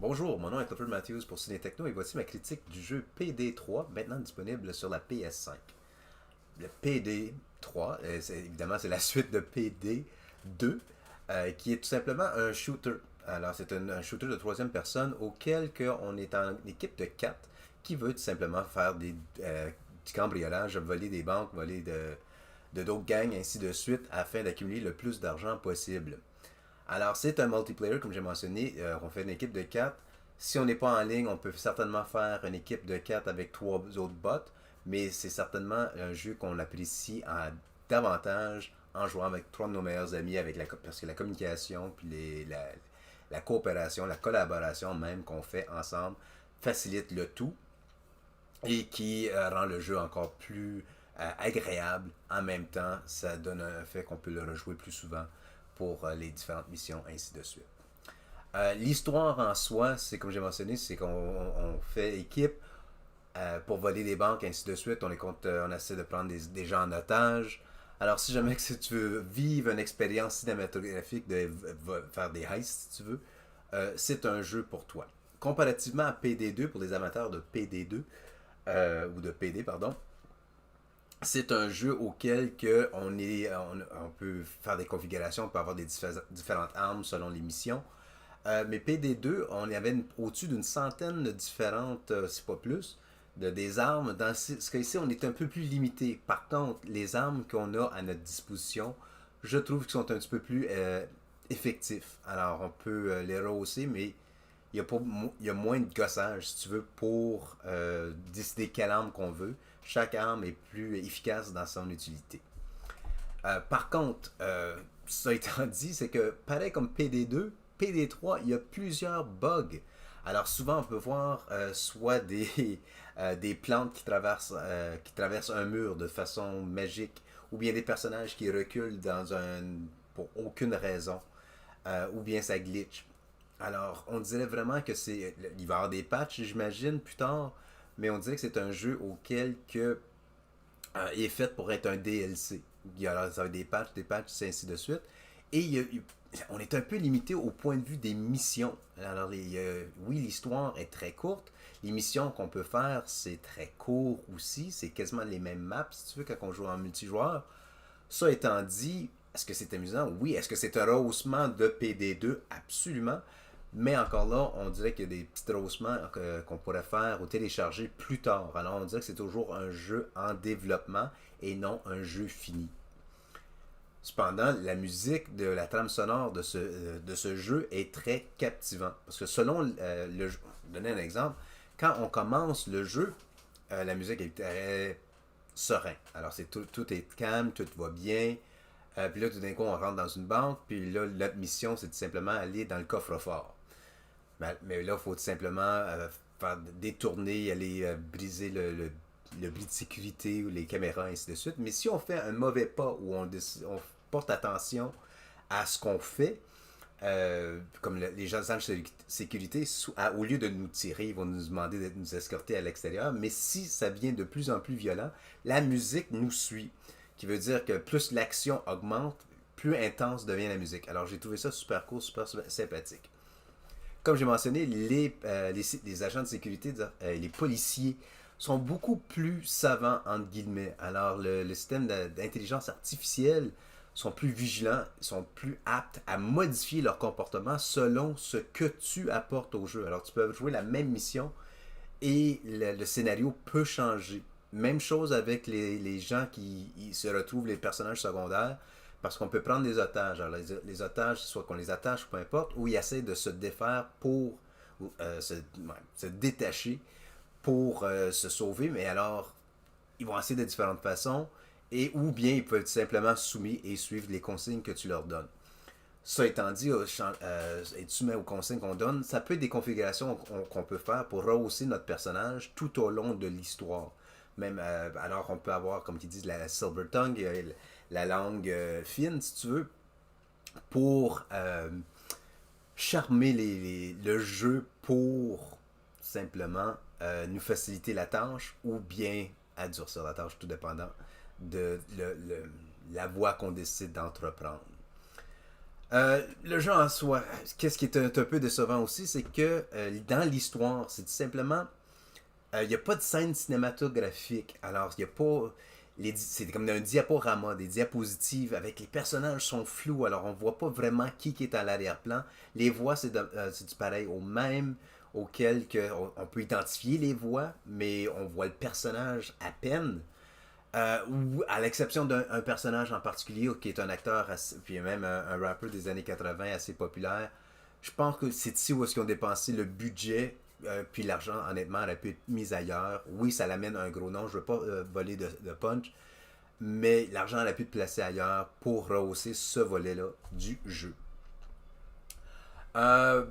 Bonjour, mon nom est Clifford Matthews pour Ciné Techno et voici ma critique du jeu PD3, maintenant disponible sur la PS5. Le PD3, évidemment c'est la suite de PD2, qui est tout simplement un shooter. Alors c'est un shooter de troisième personne auquel on est en équipe de 4 qui veut tout simplement faire du cambriolage, voler des banques, voler de d'autres gangs, ainsi de suite, afin d'accumuler le plus d'argent possible. Alors, c'est un multiplayer, comme j'ai mentionné. On fait une équipe de 4. Si on n'est pas en ligne, on peut certainement faire une équipe de 4 avec 3 autres bots, mais c'est certainement un jeu qu'on apprécie davantage en jouant avec 3 de nos meilleurs amis, parce que la communication, puis la coopération, la collaboration même qu'on fait ensemble facilite le tout et qui rend le jeu encore plus agréable. En même temps, ça donne un fait qu'on peut le rejouer plus souvent pour les différentes missions, ainsi de suite. L'histoire en soi, c'est comme j'ai mentionné, c'est qu'on fait équipe pour voler des banques, ainsi de suite. On essaie de prendre des gens en otage. Alors, si jamais que si tu veux vivre une expérience cinématographique de faire des heists, si tu veux, c'est un jeu pour toi. Comparativement à PD2, pour les amateurs de PD2, ou de PD, pardon, c'est un jeu auquel on peut faire des configurations, on peut avoir des différentes armes selon les missions. Mais PD2, on y avait au-dessus d'une centaine de différentes, si pas plus, des armes. Dans ce cas-ci, on est un peu plus limité. Par contre, les armes qu'on a à notre disposition, je trouve qu'ils sont un petit peu plus effectifs. Alors, on peut les rehausser, mais il y a moins de gossage, si tu veux, pour décider quelle arme qu'on veut. Chaque arme est plus efficace dans son utilité. Par contre, ça étant dit, c'est que pareil comme PD2, PD3, il y a plusieurs bugs. Alors souvent, on peut voir soit des plantes qui traversent un mur de façon magique, ou bien des personnages qui reculent pour aucune raison, ou bien ça glitch. Alors, on dirait vraiment que il va y avoir des patchs, j'imagine, plus tard, mais on dirait que c'est un jeu auquel est fait pour être un DLC. Alors, ça va être des patchs, ainsi de suite. Et on est un peu limité au point de vue des missions. Alors, oui, l'histoire est très courte. Les missions qu'on peut faire, c'est très court aussi. C'est quasiment les mêmes maps, si tu veux, quand on joue en multijoueur. Ça étant dit, est-ce que c'est amusant? Oui. Est-ce que c'est un rehaussement de PD2? Absolument. Mais encore là, on dirait qu'il y a des petits rehaussements qu'on pourrait faire ou télécharger plus tard. Alors on dirait que c'est toujours un jeu en développement et non un jeu fini. Cependant, la musique de la trame sonore de ce jeu est très captivant. Parce que selon le jeu, je vais donner un exemple, quand on commence le jeu, la musique est très serein. Alors tout est calme, tout va bien. Puis là, tout d'un coup, on rentre dans une banque. Puis là, notre mission, c'est tout simplement aller dans le coffre-fort. Mais là, il faut tout simplement faire détourner, aller briser le bris de sécurité ou les caméras, ainsi de suite. Mais si on fait un mauvais pas où on porte attention à ce qu'on fait, comme les agents de sécurité, au lieu de nous tirer, ils vont nous demander de nous escorter à l'extérieur. Mais si ça devient de plus en plus violent, la musique nous suit. Qui veut dire que plus l'action augmente, plus intense devient la musique. Alors j'ai trouvé ça super cool, super sympathique. Comme j'ai mentionné, les agents de sécurité, les policiers, sont beaucoup plus savants, entre guillemets. Alors, le système d'intelligence artificielle sont plus vigilants, sont plus aptes à modifier leur comportement selon ce que tu apportes au jeu. Alors, tu peux jouer la même mission et le scénario peut changer. Même chose avec les gens qui se retrouvent, les personnages secondaires, parce qu'on peut prendre des otages. Alors, les otages, soit qu'on les attache, peu importe, ou ils essaient de se défaire pour se détacher pour se sauver, mais alors, ils vont essayer de différentes façons, ou bien ils peuvent être simplement soumis et suivre les consignes que tu leur donnes. Ça étant dit, être soumis aux consignes qu'on donne, ça peut être des configurations qu'on peut faire pour rehausser notre personnage tout au long de l'histoire. Même, alors on peut avoir, comme ils disent, la silver tongue, la langue fine, si tu veux, pour charmer le jeu pour simplement nous faciliter la tâche ou bien adoucir la tâche, tout dépendant de la voie qu'on décide d'entreprendre. Le jeu en soi, qu'est-ce qui est un peu décevant aussi, c'est que dans l'histoire, c'est tout simplement, il n'y a pas de scène cinématographique. Alors, il n'y a pas. C'est comme un diaporama, des diapositives avec les personnages sont flous, alors on voit pas vraiment qui est à l'arrière-plan. Les voix, c'est du pareil au même, auquel on peut identifier les voix, mais on voit le personnage à peine. Ou à l'exception d'un personnage en particulier qui est un acteur, puis même un rappeur des années 80 assez populaire. Je pense que c'est ici où est-ce qu'ils ont dépensé le budget, puis l'argent, honnêtement, aurait pu être mis ailleurs. Oui, ça l'amène un gros nom, je veux pas voler de punch, mais l'argent aurait pu être placé ailleurs pour rehausser ce volet-là du jeu. Euh,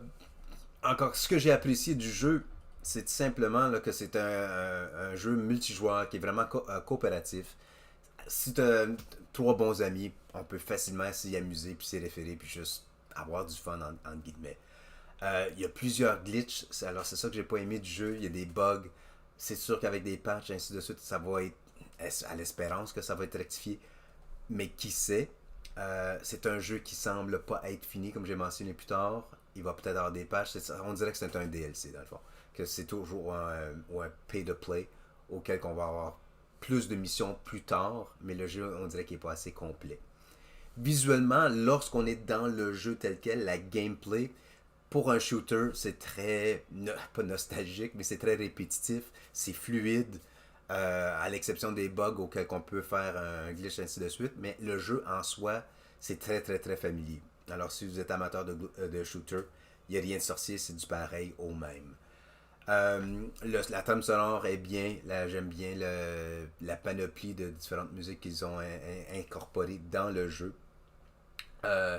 Encore, ce que j'ai apprécié du jeu, c'est tout simplement là, que c'est un jeu multijoueur qui est vraiment coopératif. Si tu as trois bons amis, on peut facilement s'y amuser, puis s'y référer, puis juste avoir du fun, en guillemets. Il y a plusieurs glitches, alors c'est ça que j'ai pas aimé du jeu. Il y a des bugs. C'est sûr qu'avec des patchs, ainsi de suite, ça va être à l'espérance que ça va être rectifié. Mais qui sait, c'est un jeu qui semble pas être fini, comme j'ai mentionné plus tard. Il va peut-être avoir des patchs. On dirait que c'est un DLC, dans le fond. Que c'est toujours un pay-to-play auquel on va avoir plus de missions plus tard, mais le jeu, on dirait qu'il n'est pas assez complet. Visuellement, lorsqu'on est dans le jeu tel quel, la gameplay, pour un shooter, c'est très, pas nostalgique, mais c'est très répétitif, c'est fluide, à l'exception des bugs auxquels on peut faire un glitch ainsi de suite, mais le jeu en soi, c'est très très très familier. Alors si vous êtes amateur de shooter, il n'y a rien de sorcier, c'est du pareil au même. La trame sonore est bien, là j'aime bien la panoplie de différentes musiques qu'ils ont incorporées dans le jeu. Euh,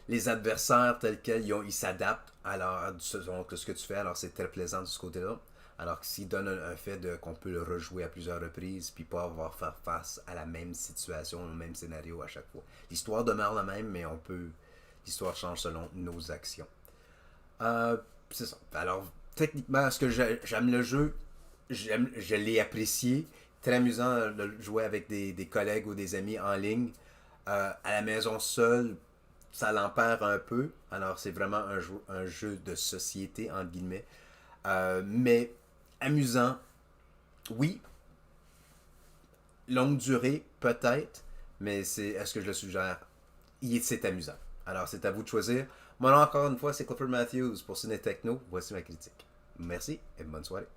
les adversaires tels quels, ils s'adaptent à ce que tu fais, alors c'est très plaisant de ce côté-là. Alors que s'ils donnent un fait qu'on peut le rejouer à plusieurs reprises, puis pas avoir à faire face à la même situation, au même scénario à chaque fois. L'histoire demeure la même, mais l'histoire change selon nos actions. Euh, c'est ça. Alors, techniquement, est-ce que j'aime le jeu? Je l'ai apprécié. Très amusant de jouer avec des collègues ou des amis en ligne. À la maison seul, ça l'empère un peu. Alors, c'est vraiment un jeu de société, entre guillemets. Mais amusant, oui. Longue durée, peut-être. Mais est-ce que je le suggère? C'est amusant. Alors, c'est à vous de choisir. Moi, encore une fois, c'est Clifford Matthews pour Ciné Techno. Voici ma critique. Merci et bonne soirée.